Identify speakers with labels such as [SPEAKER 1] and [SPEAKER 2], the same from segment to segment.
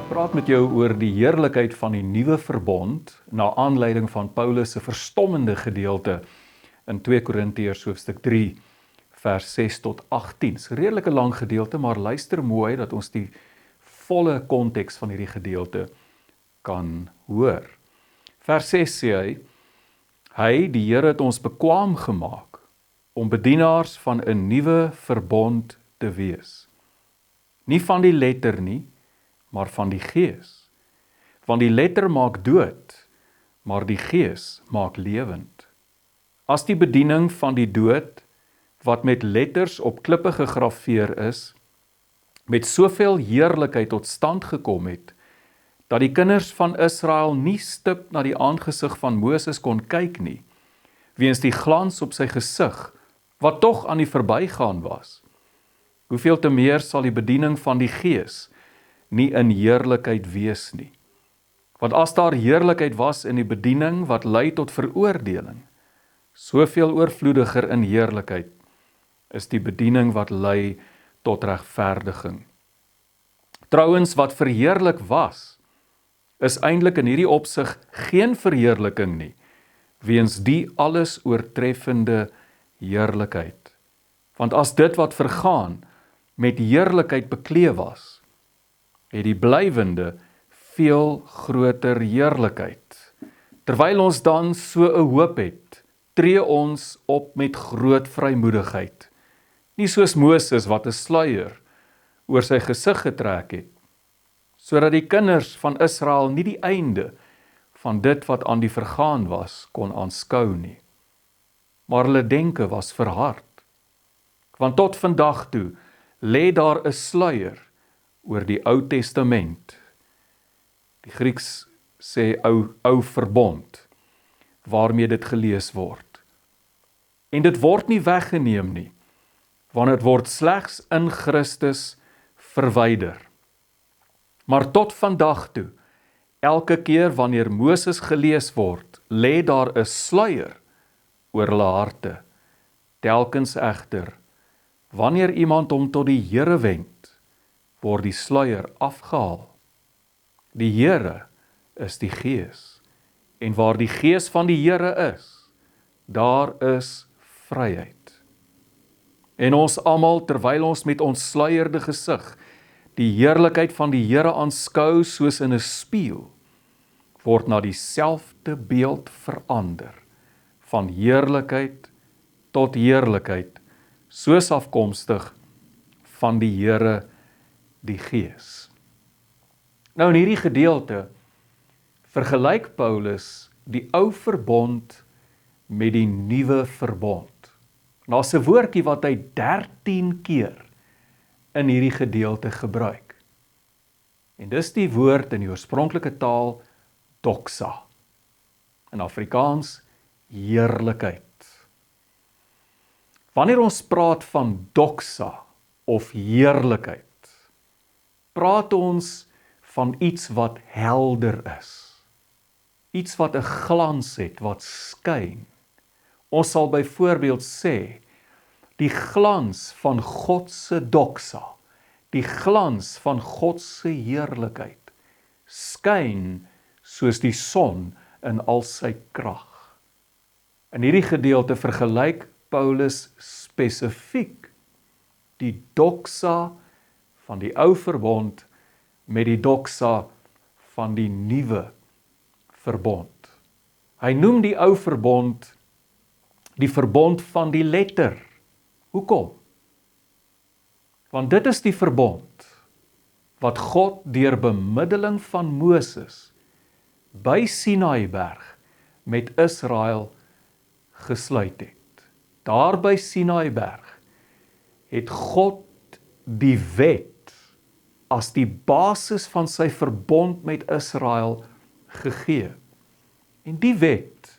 [SPEAKER 1] Praat met jou oor die heerlikheid van die nuwe verbond na aanleiding van Paulus se verstommende gedeelte in 2 Korintiërs hoofstuk 3 vers 6 tot 18. Dis 'n redelike lang gedeelte, maar luister mooi dat ons die volle konteks van hierdie gedeelte kan hoor. Vers 6 sê hy, die Here het ons bekwaam gemaak om bedienaars van 'n nuwe verbond te wees. Nie van die letter nie, maar van die Gees. Want die letter maak dood, maar die Gees maak lewend. As die bediening van die dood, wat met letters op klippe gegraveer is, met soveel heerlikheid tot stand gekom het, dat die kinders van Israel nie stip na die aangesig van Moses kon kyk nie, weens die glans op sy gesig, wat tog aan die verbygaan was. Hoeveel te meer sal die bediening van die Gees nie in heerlikheid wees nie. Want as daar heerlikheid was in die bediening wat lei tot veroordeling, soveel oorvloediger in heerlikheid is die bediening wat lei tot regverdiging. Trouwens, wat verheerlik was, is eintlik in hierdie opsig geen verheerliking nie, weens die alles oortreffende heerlikheid. Want as dit wat vergaan met heerlikheid bekleed was, het die blywende veel groter heerlikheid. Terwyl ons dan so 'n hoop het, tree ons op met groot vrymoedigheid. Nie soos Moses wat 'n sluier oor sy gesig getrek het, sodat die kinders van Israel nie die einde van dit wat aan die vergaan was, kon aanskou nie. Maar hulle denke was verhard. Want tot vandag toe lê daar 'n sluier oor die Ou Testament. Die Grieks sê ou verbond, waarmee dit gelees word. En dit word nie weggeneem nie, want dit word slegs in Christus verwyder. Maar tot vandag toe, elke keer wanneer Moses gelees word, lê daar 'n sluier oor hulle harte. Telkens egter, wanneer iemand hom tot die Here wend, word die sluier afgehaal. Die Here is die Gees, en waar die Gees van die Here is, daar is vryheid. En ons almal, terwyl ons met ons sluierde gesig die heerlikheid van die Here aanskou soos in 'n spieël, word na dieselfde beeld verander, van heerlikheid tot heerlikheid, soos afkomstig van die Here die Gees. Nou in hierdie gedeelte vergelyk Paulus die ou verbond met die nuwe verbond. Daar's 'n woordjie wat hy 13 keer in hierdie gedeelte gebruik. En dis die woord in die oorspronklike taal doxa. In Afrikaans heerlikheid. Wanneer ons praat van doxa of heerlikheid, praat ons van iets wat helder is. Iets wat 'n glans het, wat skyn. Ons sal byvoorbeeld sê, die glans van God se doxa, die glans van God se heerlikheid, skyn soos die son in al sy krag. In hierdie gedeelte vergelyk Paulus spesifiek die doxa van die ou verbond met die doxa van die nuwe verbond. Hy noem die ou verbond die verbond van die letter. Hoekom? Want dit is die verbond wat God deur bemiddeling van Moses by Sinaiberg met Israel gesluit het. Daar by Sinaiberg het God die wet as die basis van sy verbond met Israel gegee. En die wet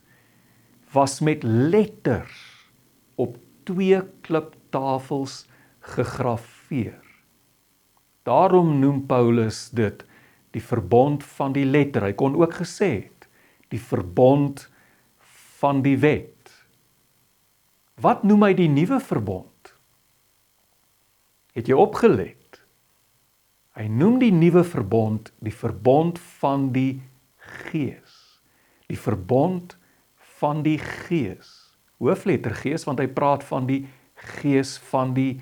[SPEAKER 1] was met letters op 2 kliptafels gegrafeer. Daarom noem Paulus dit die verbond van die letter. Hy kon ook gesê het, die verbond van die wet. Wat noem hy die nuwe verbond? Het jy opgelet? Hy noem die nuwe verbond die verbond van die Gees. Die verbond van die Gees. Hoofletter Gees, want hy praat van die Gees van die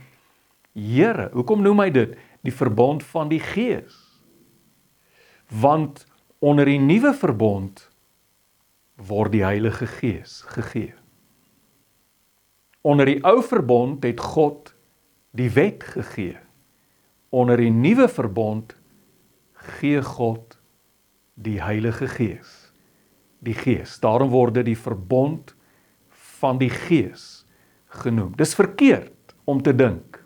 [SPEAKER 1] Here. Hoekom noem hy dit die verbond van die Gees? Want onder die nuwe verbond word die Heilige Gees gegee. Onder die ou verbond het God die wet gegee. Onder die nuwe verbond gee God die Heilige Gees. Die Gees. Daarom word dit die verbond van die Gees genoem. Dis verkeerd om te dink.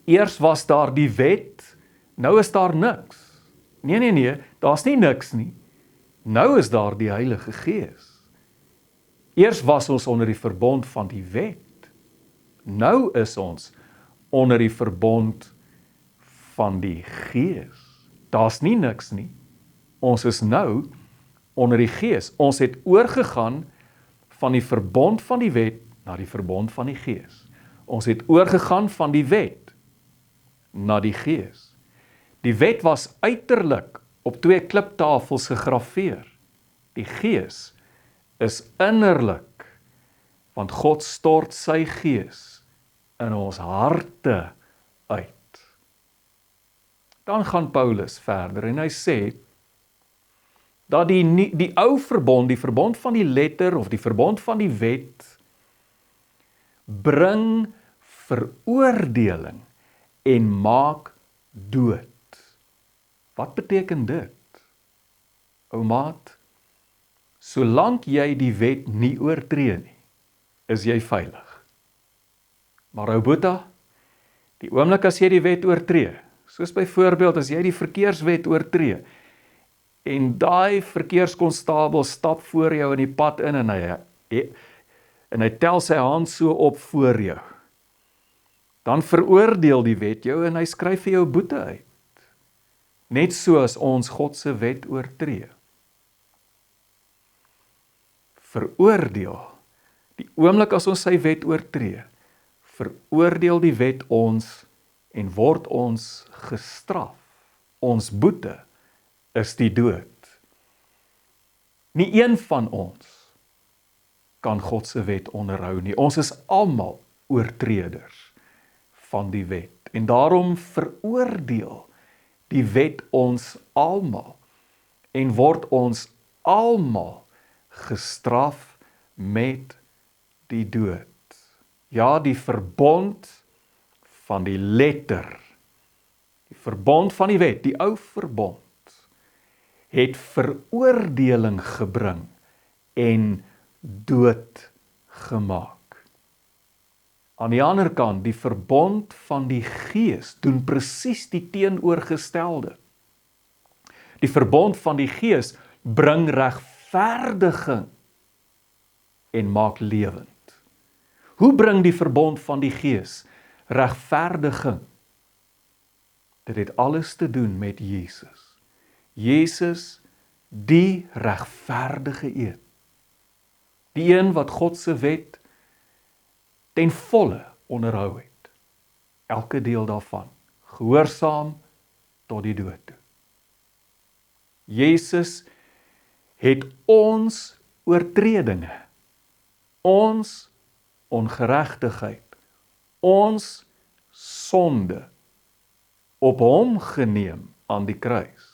[SPEAKER 1] Eers was daar die wet, nou is daar niks. Nee, daar's nie niks nie. Nou is daar die Heilige Gees. Eers was ons onder die verbond van die wet. Nou is ons onder die verbond van die Gees. Daar's nie niks nie. Ons is nou onder die Gees. Ons het oorgegaan van die verbond van die wet na die verbond van die Gees. Ons het oorgegaan van die wet na die Gees. Die wet was uiterlik op 2 kliptafels gegrafeer. Die Gees is innerlik, want God stort sy Gees in ons harte uit. Dan gaan Paulus verder en hy sê dat die ou verbond, die verbond van die letter of die verbond van die wet, bring veroordeling en maak dood. Wat beteken dit? Ou maat, solank jy die wet nie oortree nie, is jy veilig. Maar ou boeta, die oomblik as jy die wet oortree, soos byvoorbeeld as jy die verkeerswet oortree, en daai verkeerskonstabel stap voor jou in die pad in en hy tel sy hand so op voor jou, dan veroordeel die wet jou en hy skryf vir jou boete uit. Net soos ons God se wet oortree. Veroordeel, die oomblik as ons sy wet oortree, veroordeel die wet ons en word ons gestraf. Ons boete is die dood. Nie een van ons kan God se wet onderhou nie. Ons is almal oortreders van die wet. En daarom veroordeel die wet ons almal en word ons almal gestraf met die dood. Ja, die verbond van die letter, die verbond van die wet, die ou verbond, het veroordeling gebring en dood gemaak. Aan die ander kant, die verbond van die Gees doen presies die teenoorgestelde. Die verbond van die Gees bring regverdiging en maak lewend. Hoe bring die verbond van die Gees regverdiging? Dit het alles te doen met Jesus. Jesus, die regverdige een. Die een wat God se wet ten volle onderhou het. Elke deel daarvan, gehoorsaam tot die dood toe. Jesus het ons oortredinge, ons ongeregtigheid, ons sonde op hom geneem aan die kruis.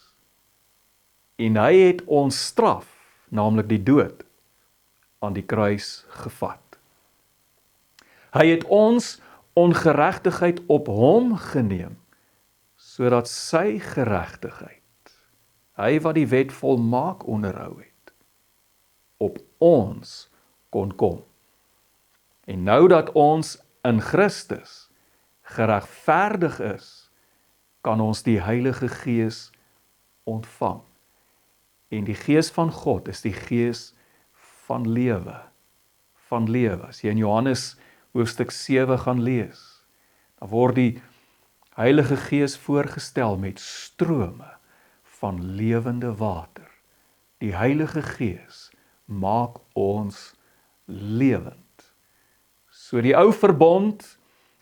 [SPEAKER 1] En hy het ons straf, naamlik die dood, aan die kruis gevat. Hy het ons ongeregtigheid op hom geneem, sodat sy geregtigheid, hy wat die wet volmaak onderhou het, op ons kon kom. En nou dat ons in Christus geregverdig is, kan ons die Heilige Gees ontvang. En die Gees van God is die Gees van lewe. Van lewe. As jy in Johannes hoofstuk 7 gaan lees, dan word die Heilige Gees voorgestel met strome van lewende water. Die Heilige Gees maak ons lewend. So die ou verbond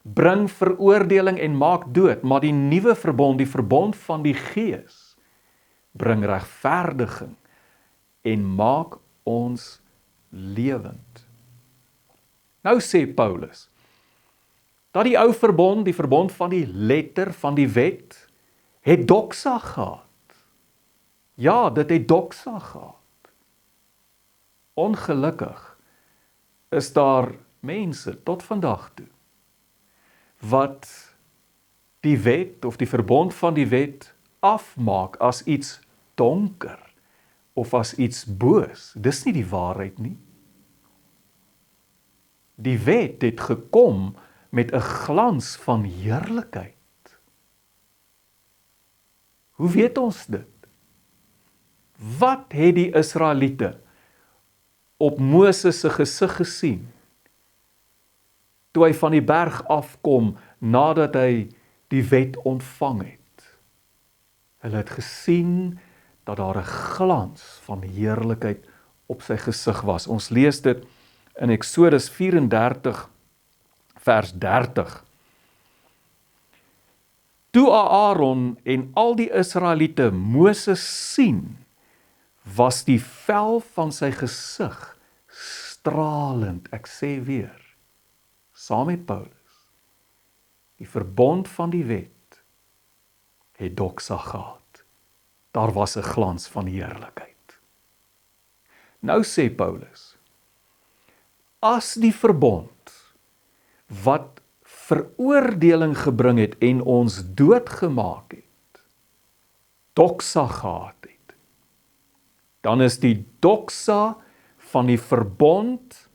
[SPEAKER 1] bring veroordeling en maak dood, maar die nuwe verbond, die verbond van die Gees, bring regverdiging en maak ons lewend. Nou sê Paulus, dat die ou verbond, die verbond van die letter van die wet, het doxa gehad. Ja, dit het doxa gehad. Ongelukkig is daar mense tot vandag toe, wat die wet of die verbond van die wet afmaak as iets donker of as iets boos. Dis nie die waarheid nie. Die wet het gekom met 'n glans van heerlikheid. Hoe weet ons dit? Wat het die Israeliete op Moses se gesig gesien toe hy van die berg afkom nadat hy die wet ontvang het? Hulle het gesien dat daar 'n glans van heerlikheid op sy gesig was. Ons lees dit in Eksodus 34 vers 30. Toe Aaron en al die Israeliete Moses sien, was die vel van sy gesig stralend. Ek sê weer, saam met Paulus, die verbond van die wet het doxa gehad. Daar was 'n glans van heerlikheid. Nou sê Paulus, as die verbond wat veroordeling gebring het en ons doodgemaak het, doxa gehad het, dan is die doxa van die verbond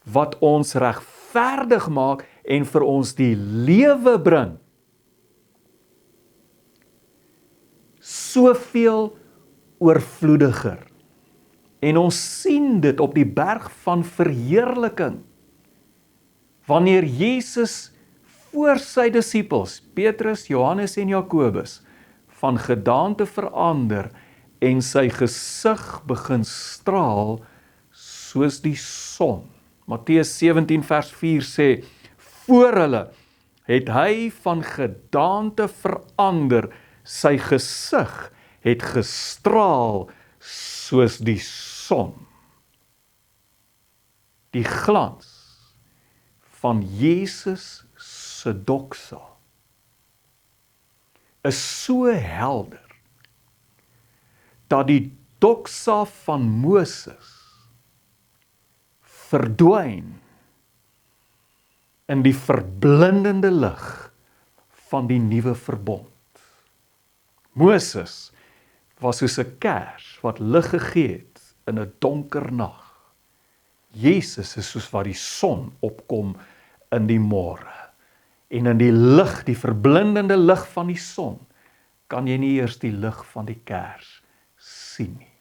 [SPEAKER 1] wat ons regverdig maak en vir ons die lewe bring, soveel oorvloediger. En ons sien dit op die berg van verheerliking, wanneer Jesus voor sy disippels, Petrus, Johannes en Jakobus, van gedaante verander en sy gesig begin straal soos die son. Matteus 17 vers 4 sê, voor hulle het hy van gedaante verander, sy gesig het gestraal soos die son. Die glans van Jesus se doxa is so helder, dat die doxa van Moses verdwyn in die verblindende lig van die nuwe verbond. Moses was soos 'n kers wat lig gegee het in 'n donker nag. Jesus is soos wat die son opkom in die môre. En in die lig, die verblindende lig van die son, kan jy nie eers die lig van die kers sien nie.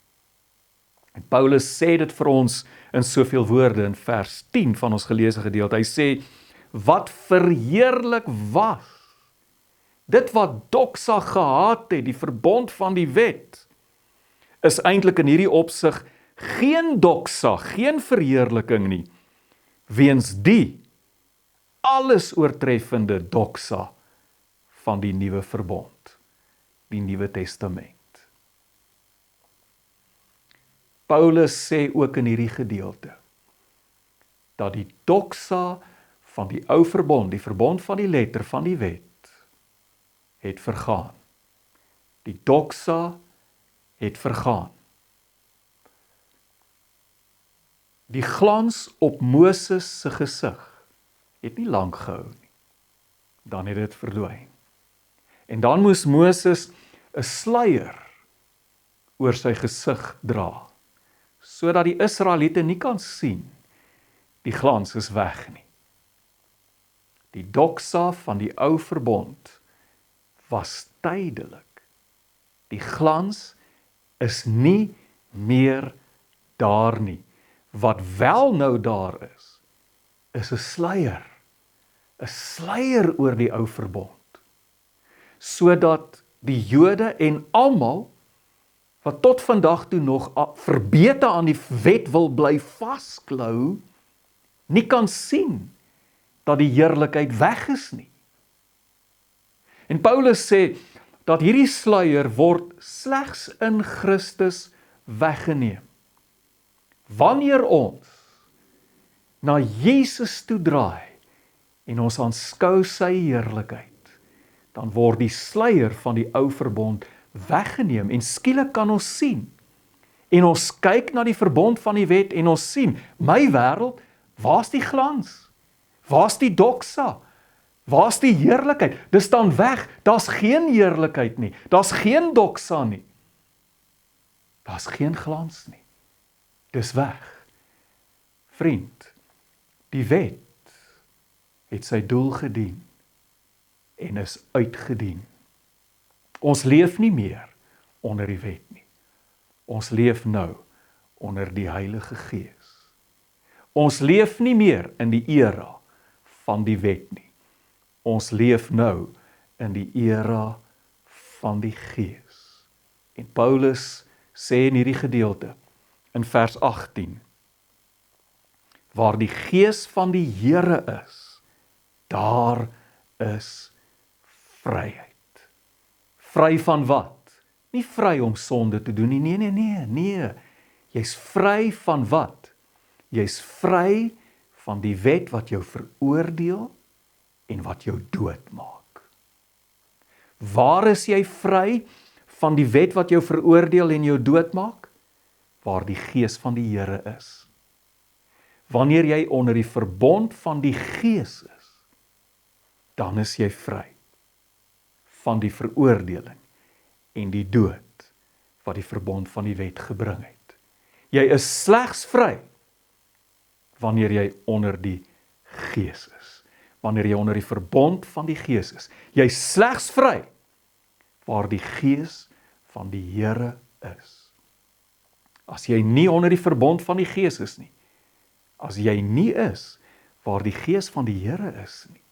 [SPEAKER 1] En Paulus sê dit vir ons in soveel woorde in vers 10 van ons geleesde gedeelte. Hy sê, wat verheerlik was, dit wat doxa gehad het, die verbond van die wet, is eintlik in hierdie opsig geen doxa, geen verheerliking nie, weens die alles oortreffende doxa van die nuwe verbond, die Nuwe Testament. Paulus sê ook in hierdie gedeelte, dat die doxa van die ou verbond, die verbond van die letter van die wet, het vergaan. Die doxa het vergaan. Die glans op Moses se gesig het nie lank gehou nie. Dan het dit verdwyn. En dan moes Moses 'n sluier oor sy gesig dra, sodat die Israeliete nie kan sien, die glans is weg nie. Die doxa van die ou verbond was tydelik. Die glans is nie meer daar nie. Wat wel nou daar is 'n sluier. 'n Sluier oor die ou verbond. Sodat die Jode en almal wat tot vandag toe nog verbete aan die wet wil bly vasklou, nie kan sien dat die heerlikheid weg is nie. En Paulus sê dat hierdie sluier word slegs in Christus weggeneem. Wanneer ons na Jesus toe draai en ons aanskou sy heerlikheid, dan word die sluier van die ou verbond weggeneem en skielik kan ons sien. En ons kyk na die verbond van die wet en ons sien, my wêreld, waar's die glans? Waar's die doxa? Waar's die heerlikheid? Dis dan weg, daar's geen heerlikheid nie, daar's geen doxa nie. Daar's geen glans nie. Dis weg. Vriend, die wet het sy doel gedien en is uitgedien. Ons leef nie meer onder die wet nie. Ons leef nou onder die Heilige Gees. Ons leef nie meer in die era van die wet nie. Ons leef nou in die era van die Gees. En Paulus sê in hierdie gedeelte, in vers 18, waar die Gees van die Here is, daar is vryheid. Vry van wat? Nie vry om sonde te doen nie, nee. Jy's vry van wat? Jy's vry van die wet wat jou veroordeel en wat jou doodmaak. Waar is jy vry van die wet wat jou veroordeel en jou doodmaak? Waar die Gees van die Here is. Wanneer jy onder die verbond van die Gees is, dan is jy vry van die veroordeling en die dood wat die verbond van die wet gebring het. Jy is slegs vry wanneer jy onder die Gees is. Wanneer jy onder die verbond van die Gees is. Jy is slegs vry waar die Gees van die Here is. As jy nie onder die verbond van die Gees is nie, as jy nie is waar die Gees van die Here is nie,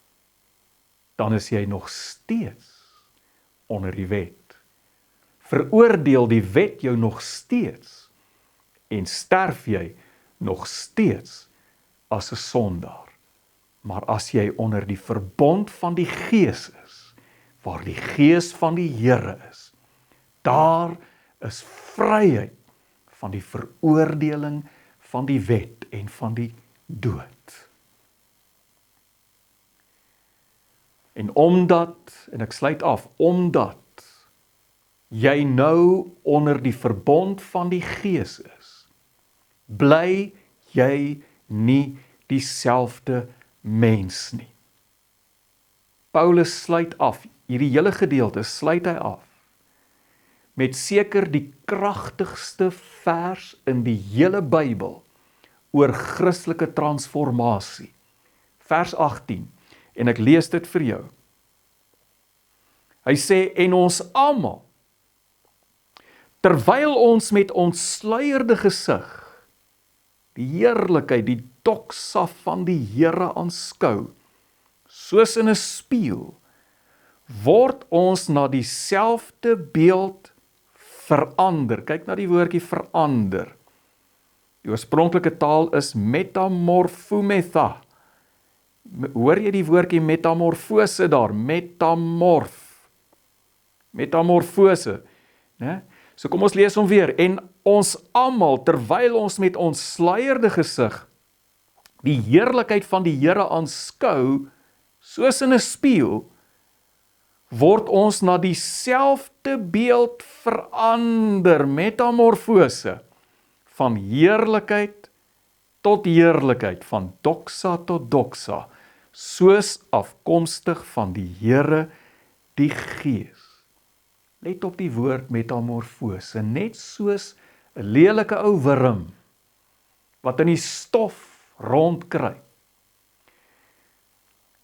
[SPEAKER 1] dan is jy nog steeds onder die wet. Veroordeel die wet jou nog steeds en sterf jy nog steeds as 'n sondaar. Maar as jy onder die verbond van die Gees is, waar die Gees van die Here is, daar is vryheid van die veroordeling van die wet en van die dood. En ek sluit af, omdat jy nou onder die verbond van die Gees is, bly jy nie dieselfde mens nie. Paulus sluit af, hierdie hele gedeelte sluit hy af, met seker die kragtigste vers in die hele Bybel oor Christelike transformasie. Vers 18, en ek lees dit vir jou. Hy sê, en ons almal, terwyl ons met ontsluierde gesig, die heerlikheid, die doxa van die Here aanskou, soos in 'n spieël, word ons na dieselfde beeld verander. Kyk na die woordjie verander. Die oorspronklike taal is metamorphometha. Hoor jy die woordjie metamorfose daar? Metamorfose. Né? So kom ons lees hom weer. En ons almal, terwyl ons met ons sluierde gesig die heerlikheid van die Here aanskou, soos in 'n spieël, word ons na dieselfde beeld verander, metamorfose, van heerlikheid tot heerlikheid, van doxa tot doxa, soos afkomstig van die Here, die Gees. Let op die woord metamorfose, net soos 'n lelike ou wurm, wat in die stof rondkruip,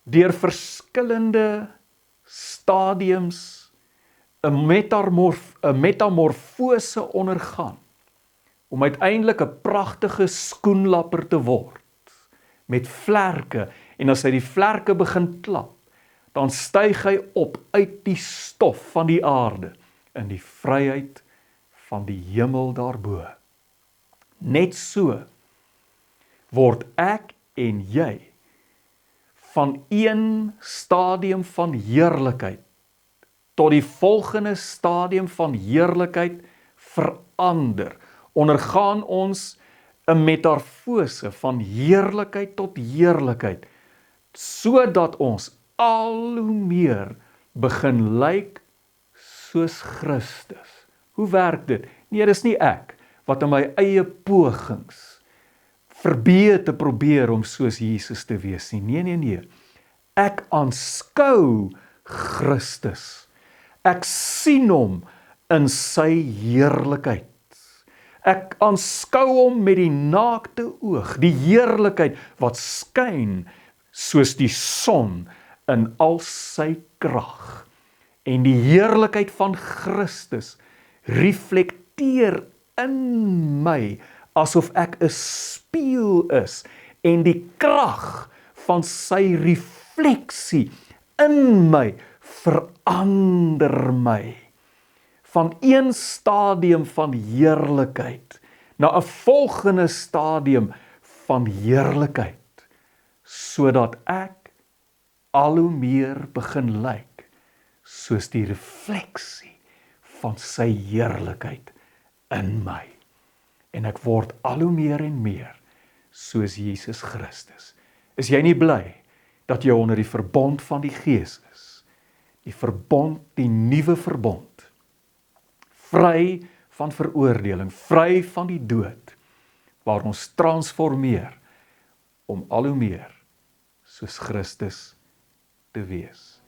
[SPEAKER 1] deur verskillende stadiums 'n metamorfose ondergaan, om uiteindelik 'n pragtige skoenlapper te word, met vlerke, en as hy die vlerke begin klap, dan styg hy op uit die stof van die aarde, in die vryheid van die hemel daarbo. Net so word ek en jy van een stadium van heerlikheid tot die volgende stadium van heerlikheid verander. Ondergaan ons 'n metamorfose van heerlikheid tot heerlikheid, sodat ons al hoe meer begin lyk soos Christus. Hoe werk dit? Nee, dis nie ek wat in my eie pogings verbee te probeer om soos Jesus te wees nie. Nee. Ek aanskou Christus. Ek sien hom in sy heerlikheid. Ek aanskou hom met die naakte oog, die heerlikheid wat skyn soos die son in al sy krag. En die heerlikheid van Christus reflekteer in my asof ek 'n spieël is, en die krag van sy refleksie in my verander my van een stadium van heerlikheid na 'n volgende stadium van heerlikheid, sodat ek al hoe meer begin lyk soos die refleksie van sy heerlikheid in my. En ek word al hoe meer en meer soos Jesus Christus. Is jy nie bly dat jy onder die verbond van die Gees is? Die verbond, die nuwe verbond. Vry van veroordeling, vry van die dood, waar ons transformeer om al hoe meer soos Christus te wees.